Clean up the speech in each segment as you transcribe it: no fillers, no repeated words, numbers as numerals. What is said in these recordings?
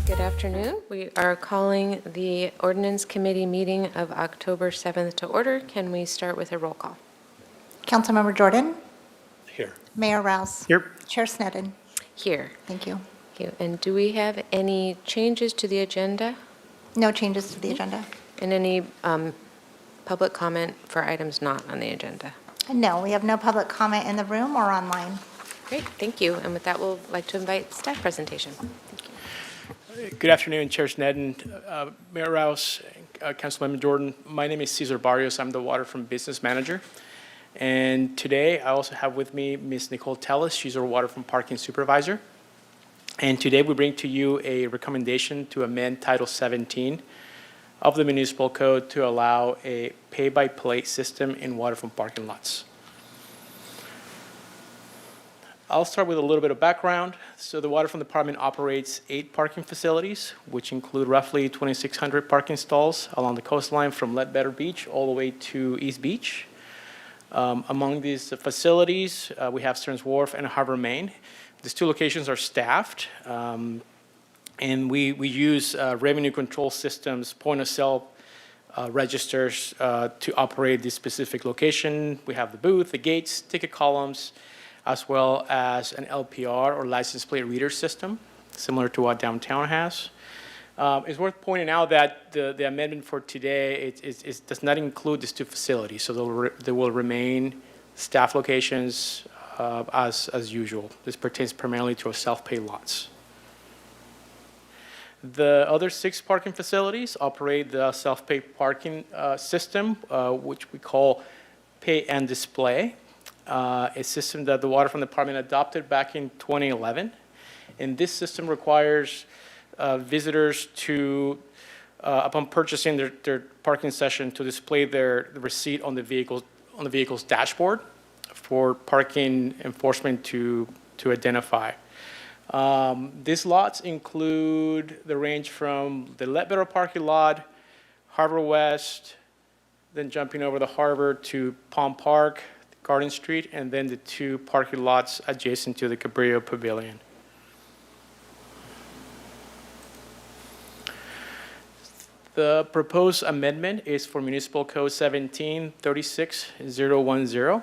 Good afternoon. We are calling the Ordinance Committee meeting of October 7th to order. Can we start with a roll call? Councilmember Jordan? Here. Mayor Rouse? Here. Chair Sneddon? Here. Thank you. Thank you. And do we have any changes to the agenda No changes to the agenda? and any public comment for items not on the agenda? No, we have no public comment in the room or online. Great, thank you. And with that, we'll like to invite staff presentation. Good afternoon, Chair Sneddon, Mayor Rouse, Councilmember Jordan. My name is Cesar Barrios. I'm the Waterfront Business Manager. And today, I also have with me Ms. Nicole Tellis. She's our Waterfront Parking Supervisor. And today, we bring to you a recommendation to amend Title 17 of the Municipal Code to allow a pay-by-play system in waterfront parking lots. I'll start with a little bit of background. So the Waterfront Department operates 8 parking facilities, which include roughly 2,600 parking stalls along the coastline from Ledbetter Beach all the way to East Beach. Among these facilities, we have Stearns Wharf and Harbor Main. These 2 locations are staffed, and we use revenue control systems, point-of-sale registers to operate this specific location. We have the booth, the gates, ticket columns, as well as an LPR or license plate reader system, similar to what downtown has. It's worth pointing out that the amendment for today does not include these 2 facilities, so there will remain staff locations as usual. This pertains primarily to our self-pay lots. The other 6 parking facilities operate the self-pay parking system, which we call Pay and Display. A system that the Waterfront Department adopted back in 2011. And this system requires visitors to, upon purchasing their parking session, to display the receipt on the vehicle's dashboard for parking enforcement to identify. These lots include the range from the Ledbetter parking lot, Harbor West, then jumping over the harbor to Palm Park, Garden Street, and then the 2 parking lots adjacent to the Cabrillo Pavilion. The proposed amendment is for Municipal Code 17-36010,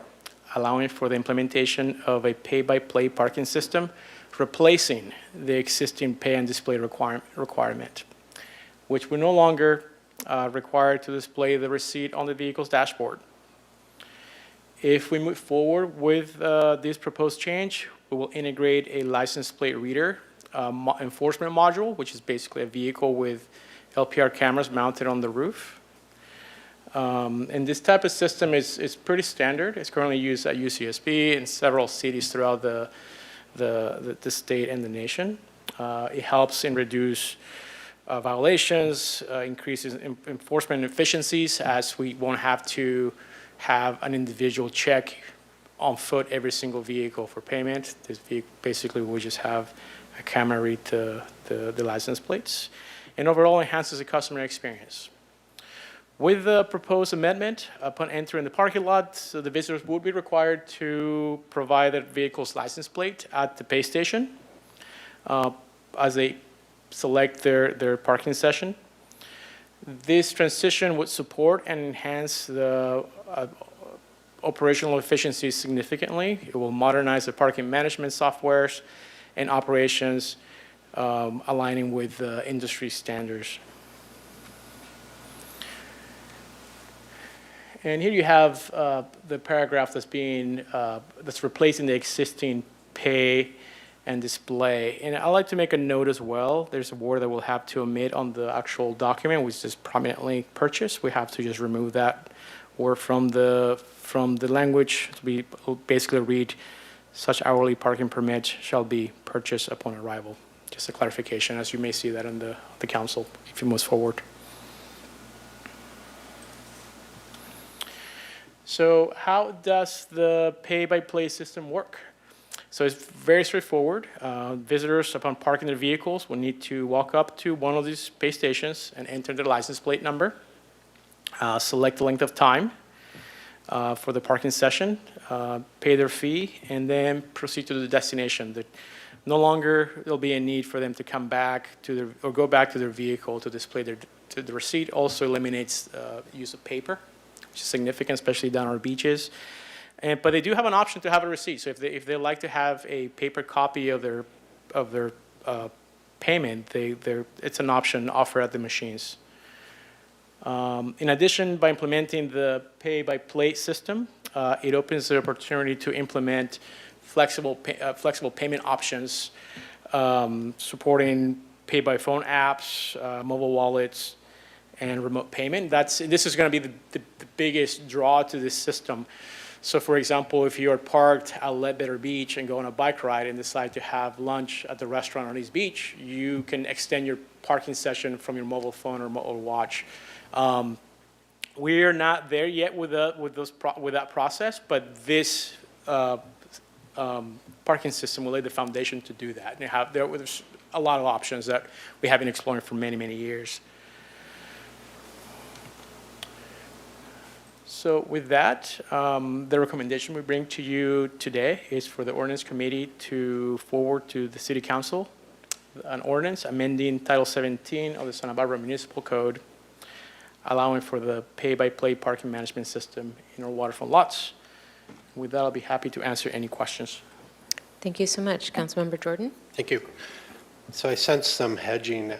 allowing for the implementation of a pay-by-play parking system, replacing the existing pay and display requirement, which will no longer require to display the receipt on the vehicle's dashboard. If we move forward with this proposed change, we will integrate a license plate reader enforcement module, which is basically a vehicle with LPR cameras mounted on the roof. And this type of system is pretty standard. It's currently used at UCSB in several cities throughout the state and the nation. It helps in reduce violations, increases enforcement efficiencies, as we won't have to have an individual check on foot every single vehicle for payment. This vehicle basically will just have a camera read the license plates, and overall enhances the customer experience. With the proposed amendment, upon entering the parking lot, the visitors would be required to provide the vehicle's license plate at the pay station as they select their parking session. This transition would support and enhance the operational efficiency significantly. It will modernize the parking management softwares and operations, aligning with industry standards. And here you have the paragraph that's replacing the existing pay and display. And I'd like to make a note as well. There's a word that we'll have to omit on the actual document, which is prominently purchased. We have to just remove that word from the language. We basically read, such hourly parking permit shall be purchased upon arrival. Just a clarification, as you may see that in the council if you move forward. So how does the pay-by-play system work? So it's very straightforward. Visitors, upon parking their vehicles, will need to walk up to one of these pay stations and enter their license plate number, select the length of time for the parking session, pay their fee, and then proceed to the destination. No longer there'll be a need for them to come back to their, or go back to their vehicle to display the receipt. Also eliminates use of paper, which is significant, especially down our beaches. But they do have an option to have a receipt. So if they like to have a paper copy of their payment, it's an option offered at the machines. In addition, by implementing the pay-by-plate system, it opens the opportunity to implement flexible payment options, supporting pay-by-phone apps, mobile wallets, and remote payment. This is going to be the biggest draw to this system. So, for example, if you're parked at Ledbetter Beach and go on a bike ride and decide to have lunch at the restaurant on East Beach, you can extend your parking session from your mobile phone or watch. We're not there yet with that process, but this parking system will lay the foundation to do that. And there's a lot of options that we have been exploring for many, many years. So with that, the recommendation we bring to you today is for the Ordinance Committee to forward to the City Council an ordinance amending Title 17 of the Santa Barbara Municipal Code, allowing for the pay-by-play parking management system in our waterfront lots. With that, I'll be happy to answer any questions. Thank you so much. Councilmember Jordan? Thank you. So I sense some hedging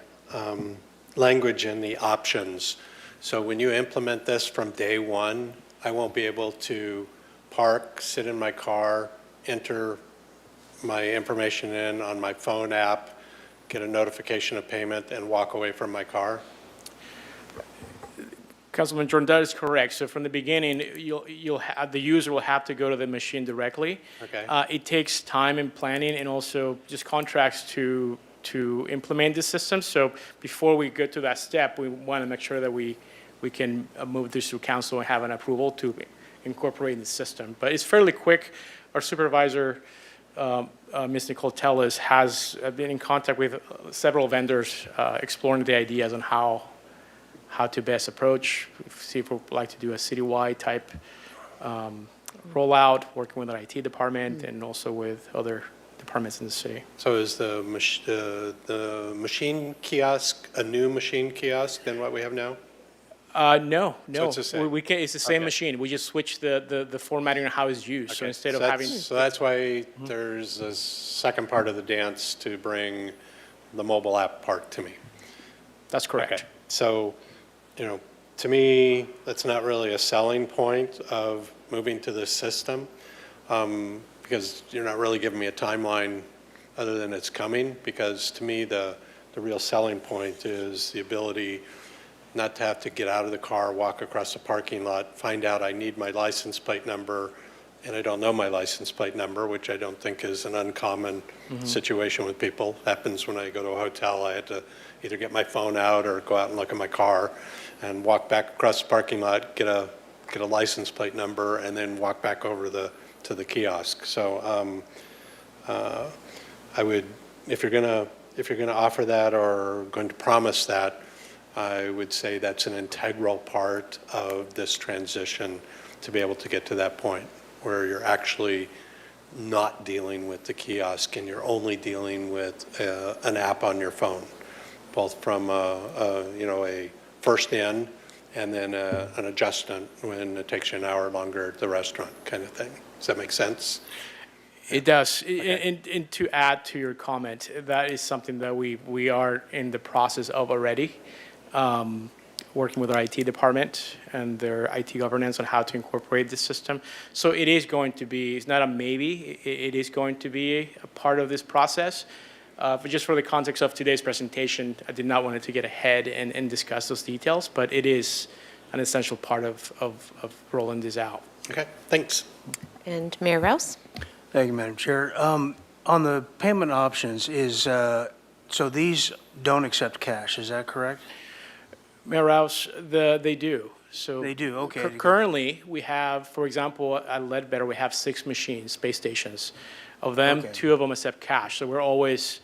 language in the options. So when you implement this from day one, I won't be able to park, sit in my car, enter my information in on my phone app, get a notification of payment, and walk away from my car? Councilman Jordan, that is correct. So from the beginning, the user will have to go to the machine directly. Okay. It takes time and planning and also just contracts to implement the system. So before we get to that step, we want to make sure that we can move this through council and have an approval to incorporate in the system. But it's fairly quick. Our supervisor, Ms. Nicole Tellis, has been in contact with several vendors exploring the ideas on how to best approach, see if we'd like to do a citywide type rollout, working with our IT department and also with other departments in the city. So is the machine kiosk a new machine kiosk than what we have now? No. it's the same? It's the same Okay. machine. We just switched the formatting and how it's used. So Okay. instead of So having, So that's why there's a second part of the dance to bring the mobile app part to me. that's correct. Okay. So, to me, that's not really a selling point of moving to this system, because you're not really giving me a timeline other than it's coming, because to me, the real selling point is the ability not to have to get out of the car, walk across the parking lot, find out I need my license plate number, and I don't know my license plate number, which I don't think is an uncommon situation with people. Happens when I go to a hotel. I had to either get my phone out or go out and look at my car and walk back across the parking lot, get a license plate number, and then walk back over to the kiosk. So I would, if you're gonna offer that or going to promise that, I would say that's an integral part of this transition to be able to get to that point where you're actually not dealing with the kiosk and you're only dealing with an app on your phone, both from a first in and then an adjustment when it takes you an hour longer at the restaurant kind of thing. Does that make sense? It does. Okay. And to add to your comment, that is something that we are in the process of already, working with our IT department and their IT governance on how to incorporate the system. So it is going to be, it's not a maybe, it is going to be a part of this process. But just for the context of today's presentation, I did not want to get ahead and discuss those details, but it is an essential part of rolling this out. Okay, thanks. And Mayor Rouse? Thank you, Madam Chair. On the payment options, so these don't accept cash, is that correct? Mayor Rouse, they do. So They do, okay. Currently, we have, for example, at Ledbetter, we have 6 machines, space stations. Of them, Okay. 2 of them accept cash. So we're always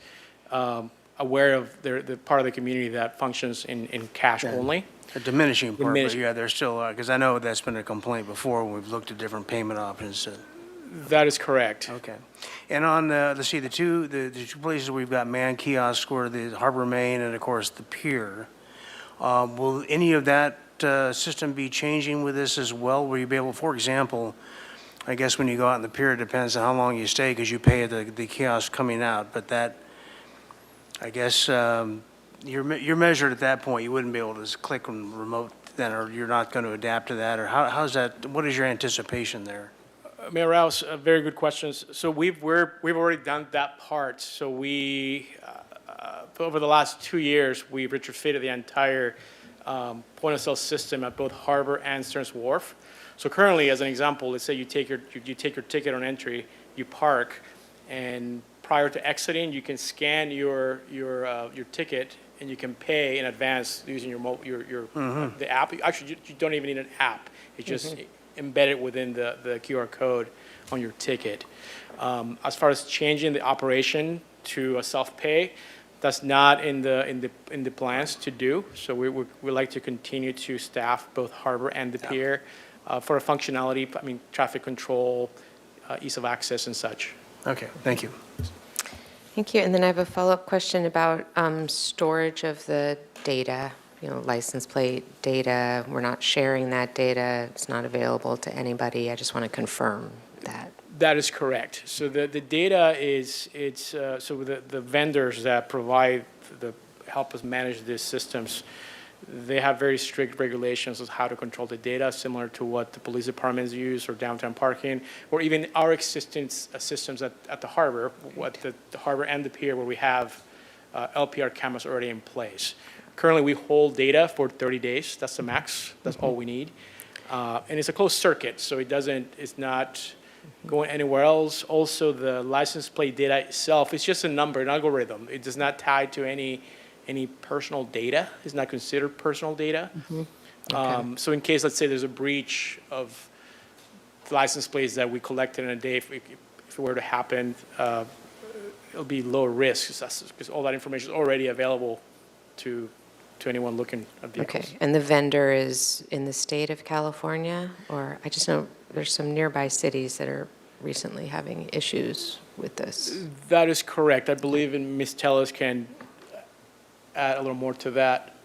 aware of the part of the community that functions in cash Yeah. only. A diminishing part, but Diminishing. yeah, there's still, because I know that's been a complaint before when we've looked at different payment options. That is correct. Okay. And on, let's see, the two places we've got manned kiosks were the Harbor Main and, of course, the pier. Will any of that system be changing with this as well? Will you be able, for example, I guess when you go out in the pier, it depends on how long you stay because you pay at the kiosk coming out, but that, I guess, you're measured at that point. You wouldn't be able to just click on remote then, or you're not going to adapt to that, or how's that, what is your anticipation there? Mayor Rouse, very good questions. So we've already done that part. So we, over the last 2 years, we've retrofitted the entire point of sale system at both Harbor and Stearns Wharf. So currently, as an example, let's say you take your ticket on entry, you park, and prior to exiting, you can scan your ticket and you can pay in advance using the app. Actually, you don't even need an app. It's just embedded within the QR code on your ticket. As far as changing the operation to a self-pay, that's not in the plans to do. So we like to continue to staff both Harbor and the pier for a functionality, I mean, traffic control, ease of access and such. Okay, thank you. Thank you. And then I have a follow-up question about storage of the data, license plate data. We're not sharing that data. It's not available to anybody. I just want to confirm that. That is correct. So the data is, so the vendors that provide help us manage these systems, they have very strict regulations of how to control the data, similar to what the police departments use or downtown parking, or even our existing systems at the harbor, the harbor and the pier, where we have LPR cameras already in place. Currently, we hold data for 30 days. That's the max. That's all we need. And it's a closed circuit, so it's not going anywhere else. Also, the license plate data itself, it's just a number, an algorithm. It does not tie to any personal data. It's not considered personal data. Okay. So in case, let's say there's a breach of the license plates that we collected in a day, if it were to happen, it'll be low risk because all that information is already available to anyone looking at vehicles. Okay. And the vendor is in the state of California? Or I just know there's some nearby cities that are recently having issues with this. That is correct. I believe Ms. Tellis can add a little more to that.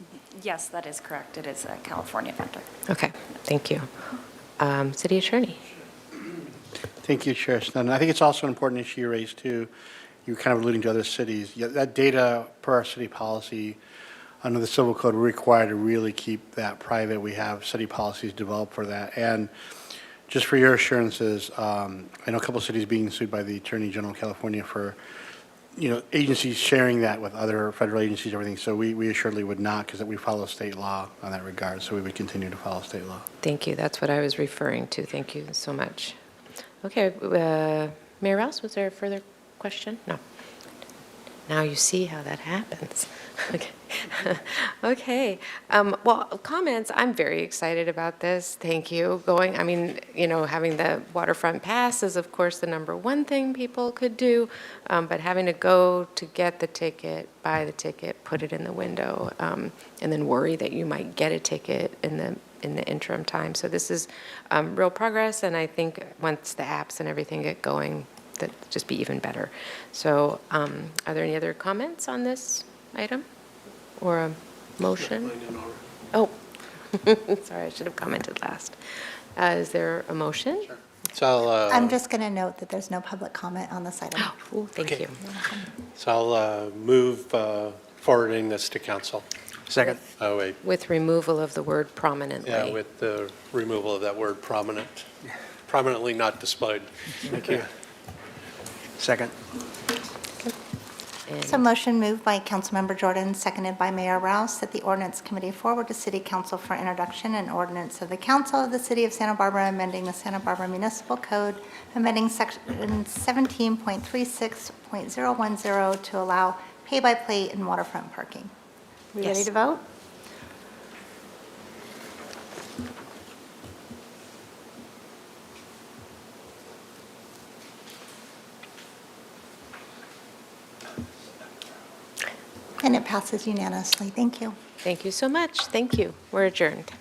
Yes, that is correct. It is a California vendor. Okay. Thank you. City Attorney? Thank you, Chair Snedden. I think it's also an important issue you raised, too. You were kind of alluding to other cities. Yeah, that data, per our city policy, under the Civil Code, we're required to really keep that private. We have city policies developed for that. And just for your assurances, I know a couple of cities being sued by the Attorney General of California for, agencies sharing that with other federal agencies, everything. So we assuredly would not, because we follow state law on that regard. So we would continue to follow state law. Thank you. That's what I was referring to. Thank you so much. Okay. Mayor Rouse, was there a further question? No. Now you see how that happens. Okay. Okay. Well, comments, I'm very excited about this. Thank you. Having the waterfront pass is, of course, the number one thing people could do, but having to go to get the ticket, buy the ticket, put it in the window, and then worry that you might get a ticket in the interim time. So this is real progress, and I think once the apps and everything get going, that just be even better. So are there any other comments on this item or a motion? Oh, sorry, I should have commented last. Is there a motion? Sure. So I'm just going to note that there's no public comment on this item. Oh, thank Okay. you. So I'll move forwarding this to council. Second. Oh, wait. With removal of the word prominently. Yeah, with the removal of that word prominent, prominently not displayed. Thank you. Second. And- So motion moved by Councilmember Jordan, seconded by Mayor Rouse, that the ordinance committee forward to City Council for introduction an ordinance of the Council of the City of Santa Barbara amending the Santa Barbara Municipal Code, amending section 17.36.010 to allow pay-by-plate in waterfront parking. We ready Yes. to vote? And it passes unanimously. Thank you. Thank you so much. Thank you. We're adjourned.